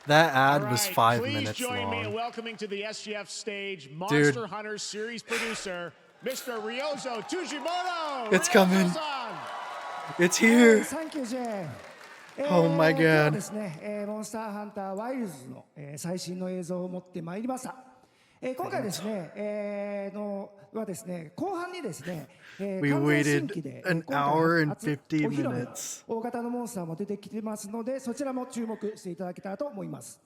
That ad was 5 please minutes join me in long. welcoming to the SGF stage Monster Dude. Hunter series producer, Mr. Ryozo Tujimoto. It's coming. Ryozo-san. It's here. Thank you, Jay. Oh my 今日は god. ですね、モンスターハンターワイルズの、最新の映像を持ってまいりました。今回ですね、はですね、後半にですね、We 完全新規 waited で an 今回 hour and 初 50 お披露目 minutes. 大型のモンスターも出てきてますので、そちらも注目していただけたらと思います。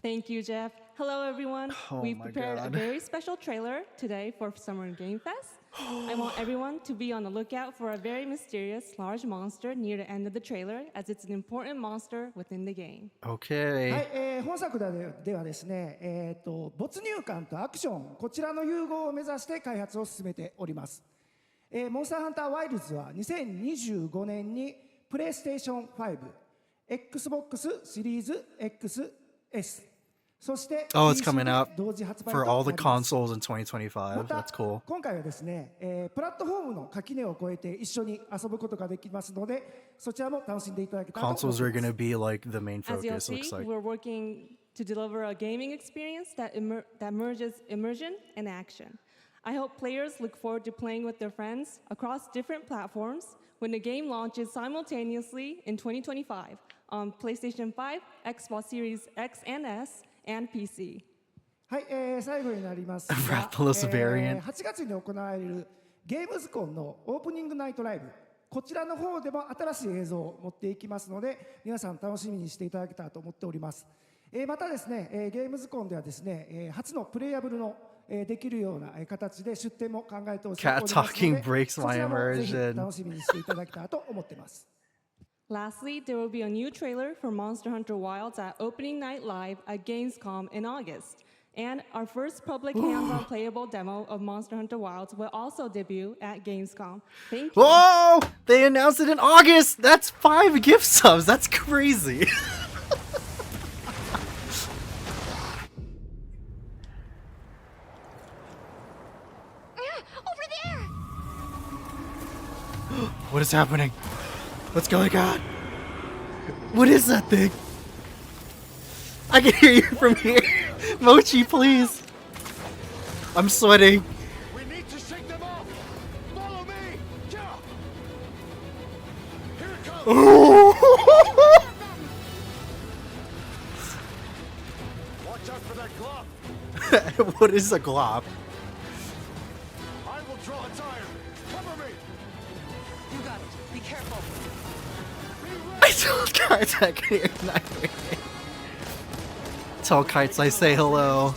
Thank you, Jeff. Hello, everyone. Oh We've my prepared a God. very special trailer today for Summer Game Fest. I want everyone to be on the lookout for a very mysterious large monster near the end of the trailer, as it's an important monster within the game. は Okay. い、本作ではですね、没入感とアクション、こちらの融合を目指して開発を進めております。モンスターハンターワイルズは2025年にプレイステーション5、Xbox シリーズ XS、そして Oh, it's PC coming で out 同時発売 for と all the なります。 consoles in 2025. また That's cool. 今回はですね、プラットフォームの垣根を越えて一緒に遊ぶことができますので、そちらも楽しんでいただけたらと思 Consoles い are ます。 gonna be like the main As you'll focus, see, looks like. we're working to deliver a gaming experience that merges immersion and action. I hope players look forward to playing with their friends across different platforms when the game launches simultaneously in 2025 on PlayStation 5, Xbox Series X and S, and PC. はい、最後になりますが、Rathalos variant 8月に行われるゲームズコンのオープニングナイトライブ、こちらの方でも新しい映像を持っていきますので、皆さん楽しみにしていただけたらと思っております。またですね、ゲームズコンではですね、初のプレイヤブルのできるような形で出展も考えておりますの Cat で、 talking breaks そち my らもぜひ immersion. 楽しみにしていただけたらと思っています。Lastly, there will be a new trailer for Monster Hunter Wilds at Opening Night Live at Gamescom in August. And our first public hands-on playable demo of Monster Hunter Wilds will also debut at Gamescom. Thank you. Whoa! They announced it in August! That's 5 gift subs! That's crazy! Over there! What is happening? What's going on? What is that thing? I can hear you from here. Mochi, please. I'm sweating. We need to shake them off. Follow me. Yeah. Here it comes. Watch out for that glove. What is a glop? I will draw its iron. Cover me. You got it. Be careful. I told Kites I can hear Nightwing. Tell Kites I say hello.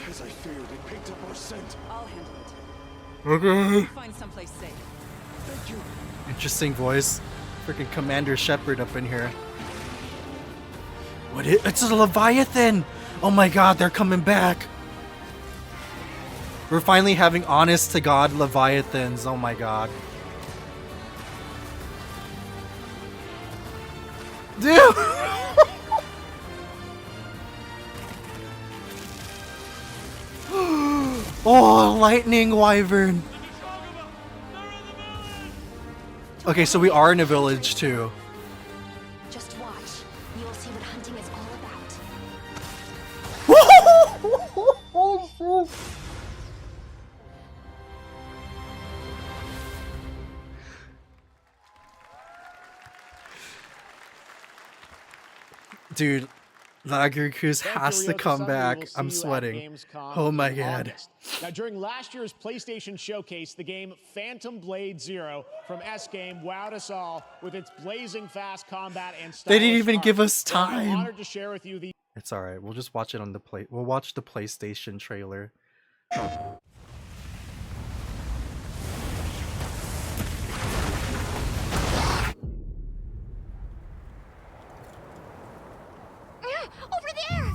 As I feared, it picked up our scent. I'll handle it. Okay. Find someplace safe. Thank you. Interesting voice. Freaking Commander Shepard up in here. What is it's a Leviathan! Oh my god, they're coming back! We're finally having honest to god Leviathans, oh my god. Dude! Oh, lightning wyvern! Okay, so we are in a village too. Just watch. You'll see what hunting is all about. Dude, the Agricoos has to come back. I'm sweating. Oh my god. Now, during last year's PlayStation Showcase, the game Phantom Blade Zero from S-Game wowed us all with its blazing fast combat and They didn't stylish even art. give us And I'm time. honored to share with you the It's alright, we'll just watch it on the play. We'll watch the PlayStation trailer. Over there!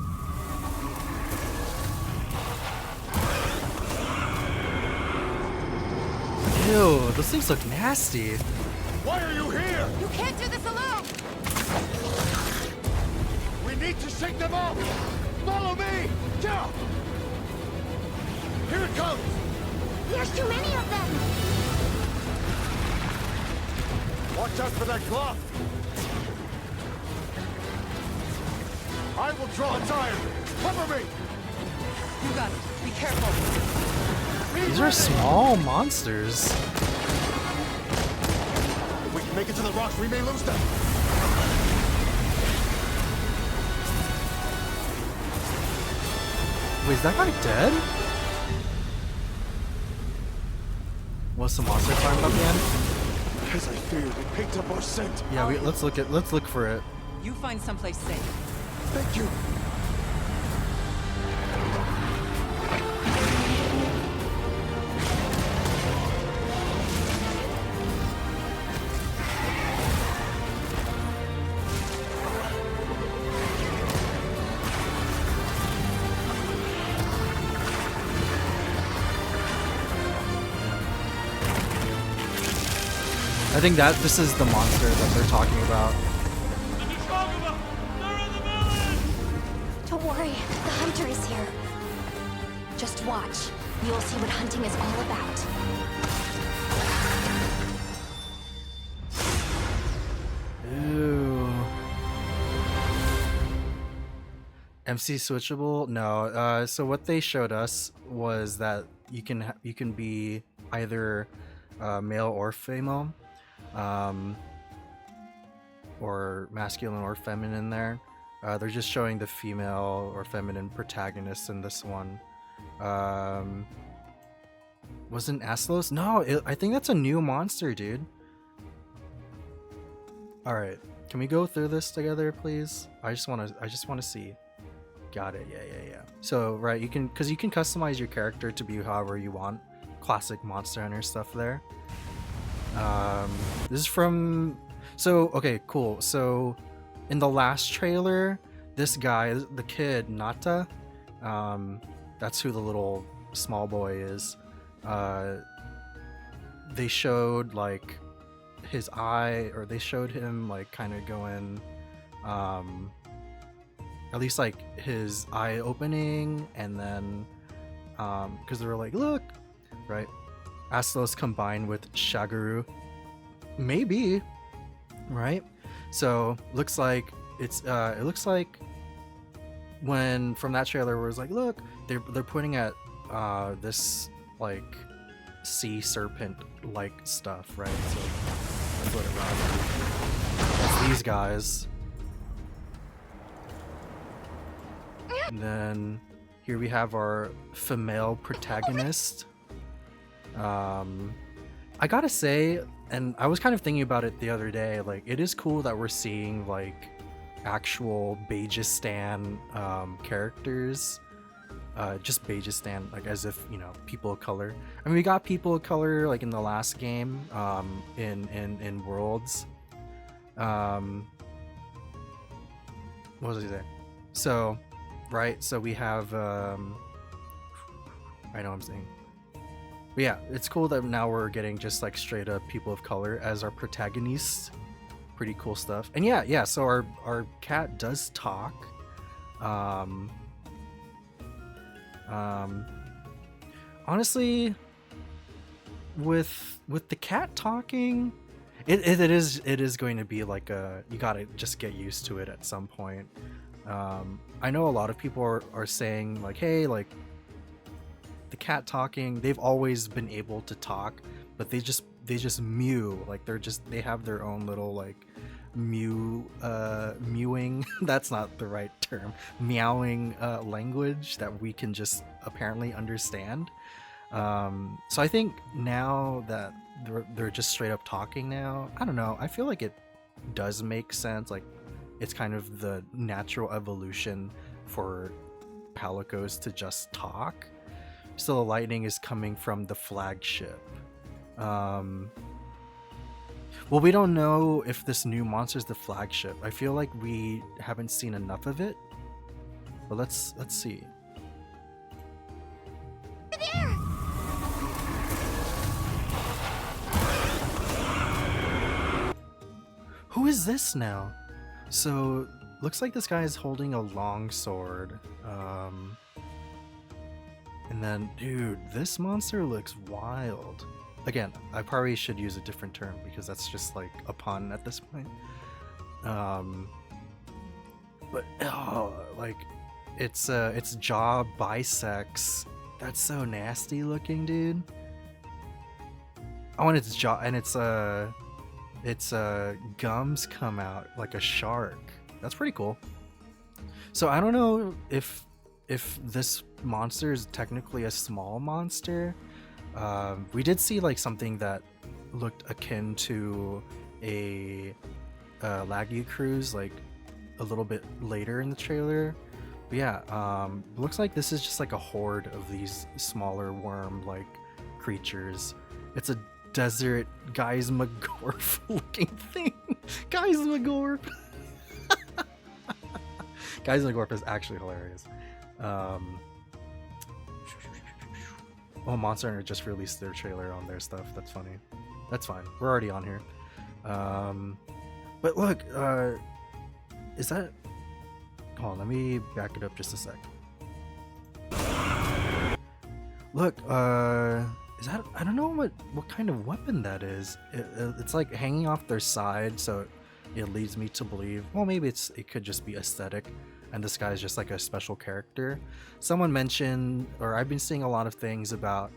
Ew, those things look nasty. Why are you here? You can't do this alone! We need to shake them off! Follow me! Jump! Here it comes! There's too many of them! Watch out for that glove! I will draw its iron! Cover me! You got it. Be careful. These are small monsters. If we can make it to the rocks, we may lose them! Wait, is that guy dead? Was the monster farm up again? As I feared, it picked up our scent! Yeah, let's look for it. You find someplace safe. Thank you! I think that this is the monster that they're talking about. Don't worry, the hunter is here. Just watch. You'll see what hunting is all about. Ooh. MC switchable? No. So what they showed us was that you can be either male or female, or masculine or feminine. There, they're just showing the female or feminine protagonists in this one. Wasn't Aslos? No, I think that's a new monster, dude. All right, can we go through this together, please? I just want to see. Got it. Yeah. So right, you can customize your character to be however you want. Classic Monster Hunter stuff there. This is from. So okay, cool. So in the last trailer, this guy, the kid Nata, that's who the little small boy is. They showed like his eye, or they showed him like kind of going, at least like his eye opening, and then because they were like, look, right, Aslos combined with Shaguru, maybe, right? So looks like it's it looks like when from that trailer where it was like, look, they're pointing at this like sea serpent like stuff, right? So that's what it was. It's these guys. And then here we have our female protagonist. I gotta say, and I was kind of thinking about it the other day, like it is cool that we're seeing like actual Bajistan characters, just Bajistan, like as if, you know, people of color. I mean, we got people of color like in the last game, in Worlds. What was I saying? So, right, so we have I know what I'm saying. But yeah, it's cool that now we're getting just like straight up people of color as our protagonists. Pretty cool stuff. And yeah, so our cat does talk. Honestly, with the cat talking, it is going to be like you gotta just get used to it at some point. I know a lot of people are saying like, hey, like the cat talking, they've always been able to talk, but they just mew, like they have their own little like mewing that's not the right term, meowing language that we can just apparently understand. So I think now that they're just straight up talking now, I don't know, I feel like it does make sense. Like it's kind of the natural evolution for palicos to just talk. So the lightning is coming from the flagship. Well, we don't know if this new monster is the flagship. I feel like we haven't seen enough of it. But let's see. There! Who is this now? So looks like this guy is holding a long sword. And then, dude, this monster looks wild. Again, I probably should use a different term because that's just like a pun at this point. But oh, like its jaw bisects. That's so nasty looking, dude. Oh, and its jaw and its gums come out like a shark. That's pretty cool. So I don't know if this monster is technically a small monster. We did see like something that looked akin to a Laggy Cruise like a little bit later in the trailer. But yeah, looks like this is just like a horde of these smaller worm like creatures. It's a desert Geismagorf looking thing. Geismagorf. Geismagorf is actually hilarious. Oh, Monster Hunter just released their trailer on their stuff. That's funny. That's fine. We're already on here. But look, is that... Hold on, let me back it up just a sec. Look, is that... I don't know what kind of weapon that is. It's like hanging off their side, so it leads me to believe... Well, maybe it could just be aesthetic, and this guy is just like a special character. Someone mentioned, or I've been seeing a lot of things about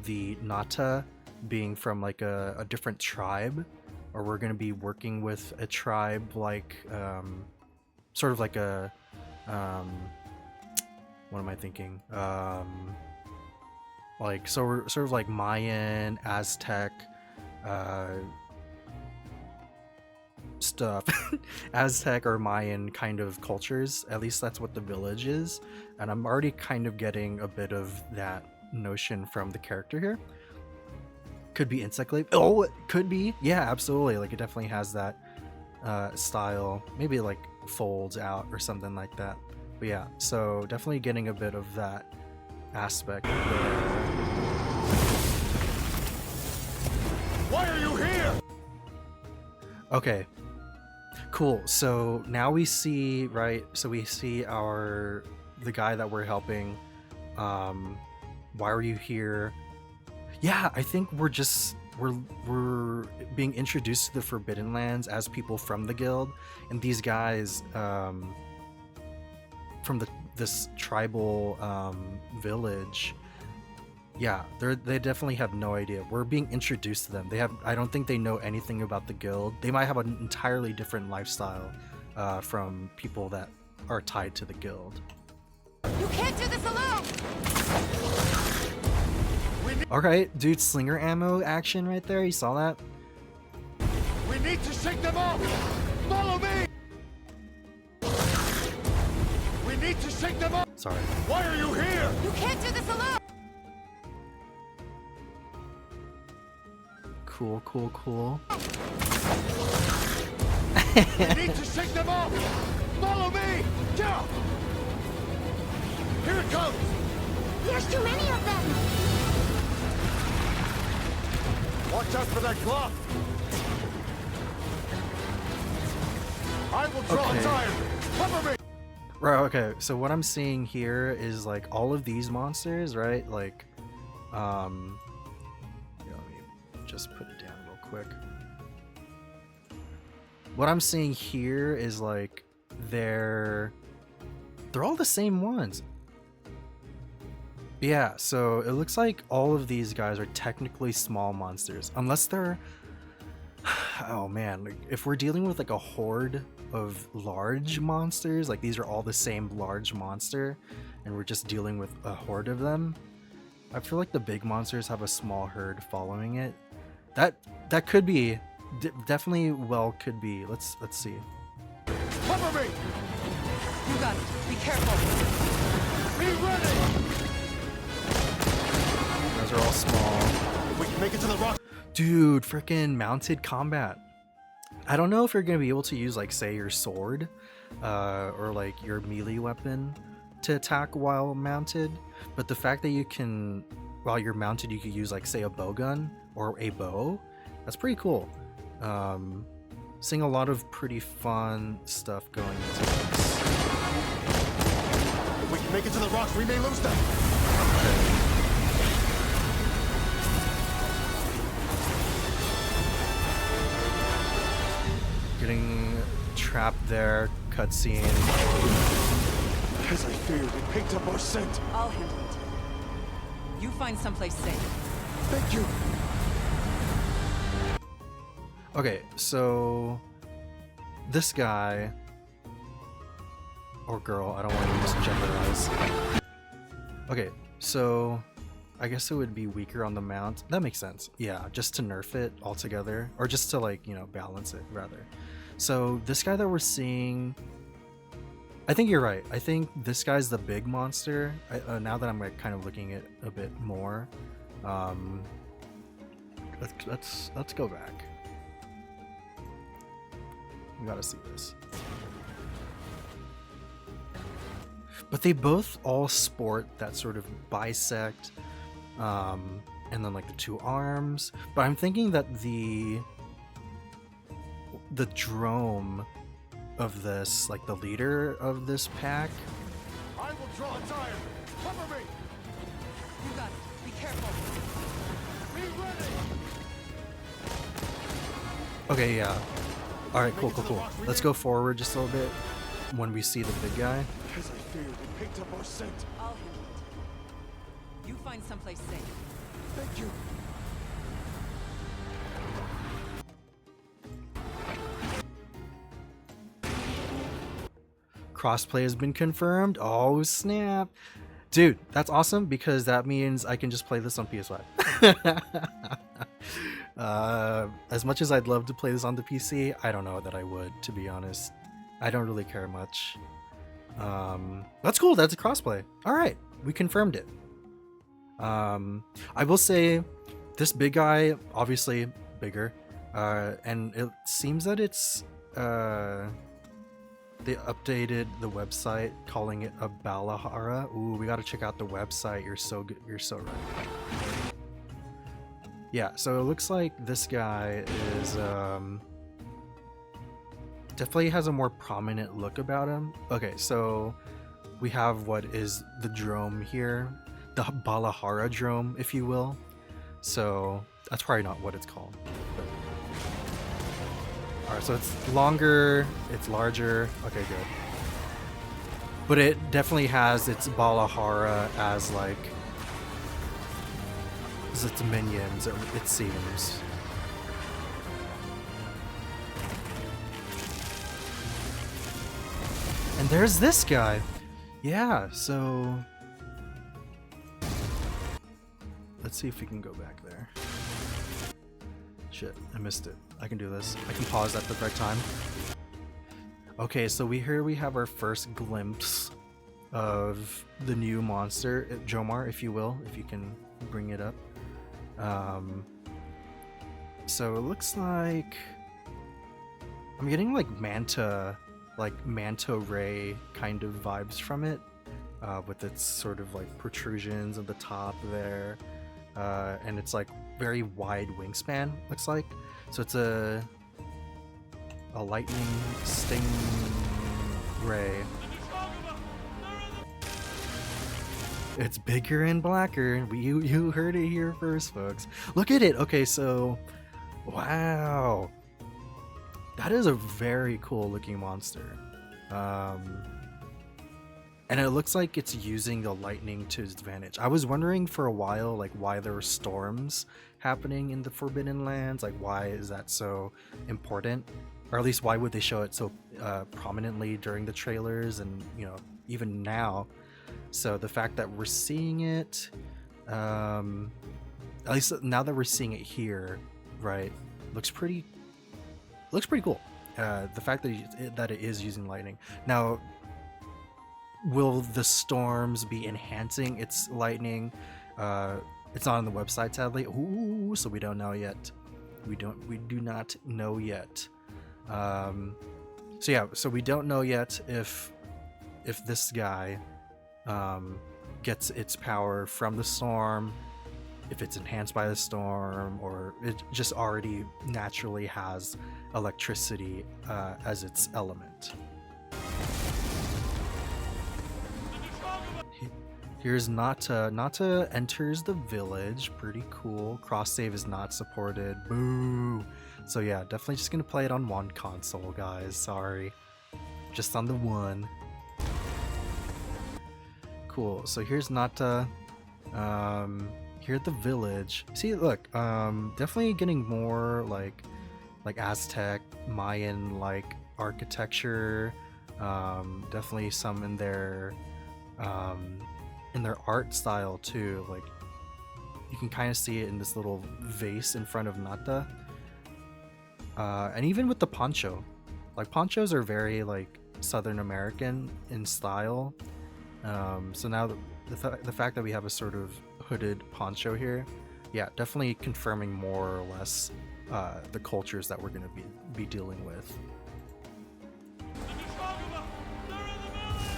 the Nata being from like a different tribe, or we're going to be working with a tribe like sort of like a what am I thinking, like so we're sort of like Mayan, Aztec stuff. Aztec or Mayan kind of cultures, at least that's what the village is, and I'm already kind of getting a bit of that notion from the character here. Could be insect life. Oh, it could be. Yeah, absolutely. Like it definitely has that style. Maybe it like folds out or something like that. But yeah, so definitely getting a bit of that aspect there. Why are you here? Okay, cool. So now we see, right? So we see the guy that we're helping. Why are you here? Yeah, I think we're being introduced to the Forbidden Lands as people from the guild, and these guys from this tribal village. Yeah, they definitely have no idea. We're being introduced to them. I don't think they know anything about the guild. They might have an entirely different lifestyle from people that are tied to the guild. You can't do this alone! Alright, dude, slinger ammo action right there. You saw that? We need to shake them off! Follow me! We need to shake them off! Sorry. Why are you here? You can't do this alone! Cool. We need to shake them off! Follow me! Yeah! Here it comes! There's too many of them! Watch out for that glove! I will draw Okay. its iron! Cover me! Right, okay, so what I'm seeing here is like all of these monsters, right? Like, let me just put it down real quick. What I'm seeing here is like they're all the same ones. Yeah, so it looks like all of these guys are technically small monsters, unless they're, oh man, like if we're dealing with like a horde of large monsters, like these are all the same large monster, and we're just dealing with a horde of them. I feel like the big monsters have a small herd following it. That could be, definitely well could be. Let's see. Cover me! You got it. Be careful. Be ready! Those are all small. We can make it to the rock. Dude, freaking mounted combat. I don't know if you're gonna be able to use like say your sword or like your melee weapon to attack while mounted, but the fact that you can, while you're mounted, you could use like say a bowgun or a bow, that's pretty cool. seeing a lot of pretty fun stuff going into this. If we can make it to the rocks, we may lose them. Getting trapped there, cutscene. As I feared, it picked up our scent. I'll handle it. You find someplace safe. Thank you. Okay, so this guy or girl, I don't want to misgenderize. Okay, so I guess it would be weaker on the mount. That makes sense. Yeah, just to nerf it altogether, or just to, like, you know, balance it rather. So this guy that we're seeing, I think you're right. I think this guy's the big monster. Now that I'm like kind of looking at a bit more, let's go back. We gotta see this. But they both all sport that sort of bisect, and then like the two arms. But I'm thinking that the drome of this, like the leader of this pack. I will draw its iron. Cover me. You got it. Be careful. Be ready. Okay, yeah. All right, cool. Let's go forward just a little bit when we see the big guy. As I feared, it picked up our scent. I'll handle it. You find someplace safe. Thank you. Crossplay has been confirmed. Oh snap, dude, that's awesome because that means I can just play this on PS5. As much as I'd love to play this on the PC, I don't know that I would, to be honest. I don't really care much. That's cool. That's a crossplay. All right, we confirmed it. I will say this big guy, obviously bigger, and it seems that it's they updated the website calling it a Balahara. Ooh, we gotta check out the website. You're so good. You're so right. Yeah, so it looks like this guy is definitely has a more prominent look about him. Okay, so we have what is the drome here, the Balahara drome, if you will. So that's probably not what it's called. But... Alright, so it's longer, it's larger. Okay, good. But it definitely has its Balahara as like as its minions, it seems. And there's this guy. Yeah, so let's see if we can go back there. Shit, I missed it. I can do this. I can pause at the right time. Okay, so we have our first glimpse of the new monster, Jomar, if you will, if you can bring it up. So it looks like I'm getting like manta ray kind of vibes from it, with its sort of like protrusions at the top there, and it's like very wide wingspan, looks like. So it's a lightning sting ray. It's bigger and blacker. You heard it here first, folks. Look at it. Okay, so wow, that is a very cool looking monster. And it looks like it's using the lightning to its advantage. I was wondering for a while, like, why there were storms happening in the Forbidden Lands. Like, why is that so important? Or at least, why would they show it so prominently during the trailers and, you know, even now? So the fact that we're seeing it, at least now that we're seeing it here, right, looks pretty cool. The fact that it is using lightning. Now, will the storms be enhancing its lightning? It's not on the website, sadly. Ooh, so we don't know yet. We do not know yet. So yeah, so we don't know yet if this guy gets its power from the storm, if it's enhanced by the storm, or it just already naturally has electricity as its element. Here's Nata. Nata enters the village. Pretty cool. Cross save is not supported. Boo. So yeah, definitely just gonna play it on one console, guys. Sorry. Just on the one. Cool. So here's Nata. Here at the village. See, look. Definitely getting more like Aztec, Mayan like architecture. Definitely some in their art style too. Like you can kind of see it in this little vase in front of Nata, and even with the poncho. Like ponchos are very like Southern American in style. So now the fact that we have a sort of hooded poncho here, yeah, definitely confirming more or less the cultures that we're going to be dealing with.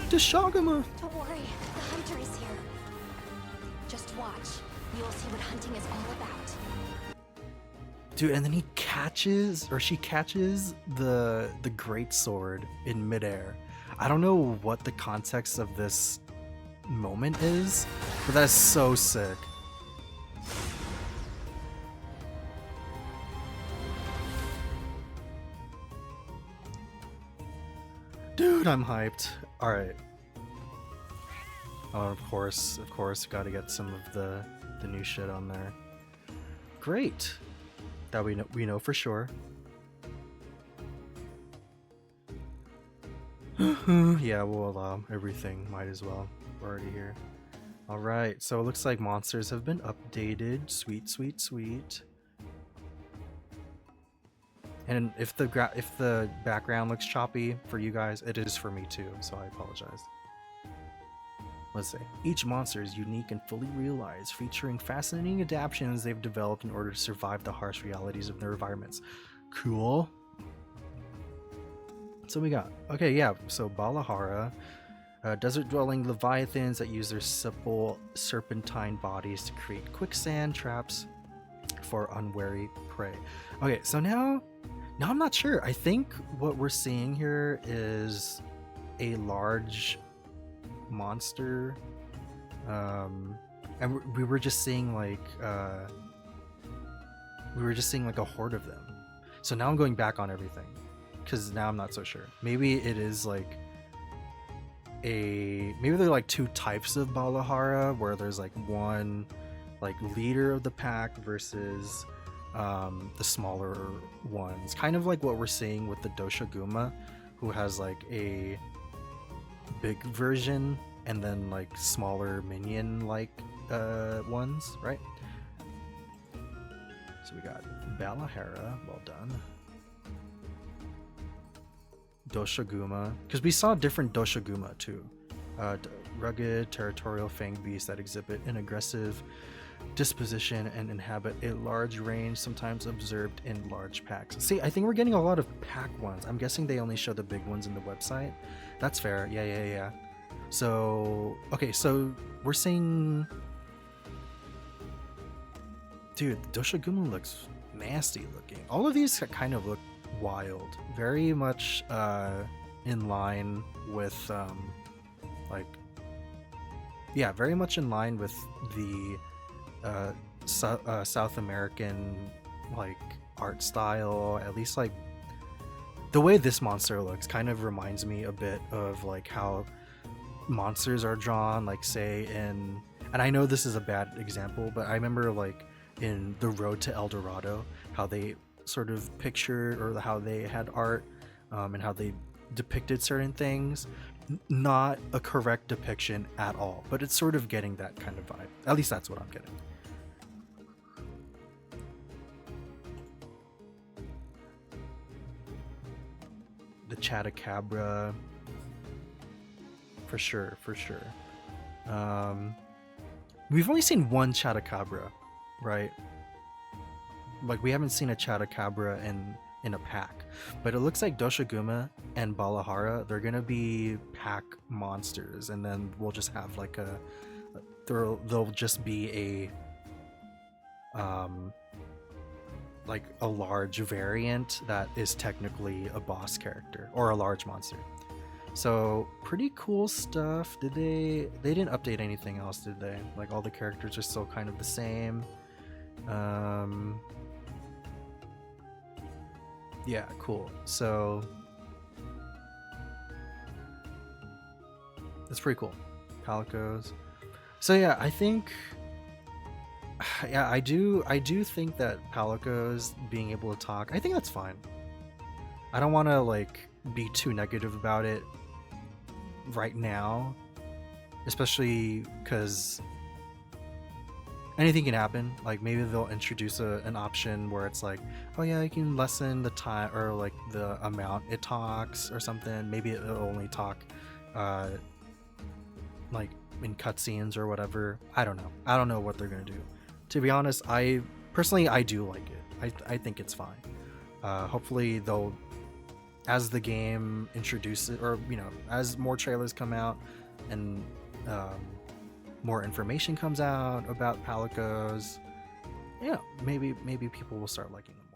Deshagama! Don't worry, the hunter is here. Just watch. You'll see what hunting is all about. Dude, and then he catches, or she catches the great sword in midair. I don't know what the context of this moment is, but that is so sick. Dude, I'm hyped. Alright. Oh, of course, gotta get some of the new shit on there. Great. That we know for sure. Yeah, we'll allow everything. Might as well. We're already here. Alright, so it looks like monsters have been updated. Sweet, sweet, sweet. And if the background looks choppy for you guys, it is for me too, so I apologize. Let's say each monster is unique and fully realized, featuring fascinating adaptations they've developed in order to survive the harsh realities of their environments. Cool. So we got, okay, yeah, so Balahara, desert-dwelling leviathans that use their supple serpentine bodies to create quicksand traps for unwary prey. Okay, so now I'm not sure. I think what we're seeing here is a large monster, and we were just seeing like a horde of them. So now I'm going back on everything because now I'm not so sure. Maybe it is like maybe there are like two types of Balahara, where there's like one like leader of the pack versus the smaller ones, kind of like what we're seeing with the Doshaguma, who has like a big version and then like smaller minion like ones, right? So we got Balahara, well done. Doshaguma, because we saw different Doshaguma too. Rugged, territorial fanged beasts that exhibit an aggressive disposition and inhabit a large range, sometimes observed in large packs. See, I think we're getting a lot of pack ones. I'm guessing they only show the big ones in the website. That's fair. Yeah. So, okay, so we're seeing... Dude, Doshaguma looks nasty looking. All of these kind of look wild. Very much in line with, very much in line with the South American like art style. At least like the way this monster looks kind of reminds me a bit of like how monsters are drawn, like say in, and I know this is a bad example, but I remember like in The Road to El Dorado, how they sort of pictured, or how they had art and how they depicted certain things. Not a correct depiction at all, but it's sort of getting that kind of vibe. At least that's what I'm getting. The Chatacabra, for sure. We've only seen one Chatacabra, right? Like we haven't seen a Chatacabra in a pack, but it looks like Doshaguma and Balahara, they're gonna be pack monsters, and then we'll just have like they'll just be like a large variant that is technically a boss character or a large monster. So pretty cool stuff. They didn't update anything else, did they? Like all the characters are still kind of the same. Yeah, cool. So that's pretty cool. Palicos. So yeah, I think I do think that Palicos being able to talk, I think that's fine. I don't want to like be too negative about it right now, especially because anything can happen. Like maybe they'll introduce an option where it's like, oh yeah, you can lessen the time or like the amount it talks or something. Maybe it'll only talk like in cutscenes or whatever. I don't know what they're gonna do. To be honest, I do like it. I think it's fine. Hopefully they'll, as the game introduces, or as more trailers come out and more information comes out about Palicos, maybe people will start liking them.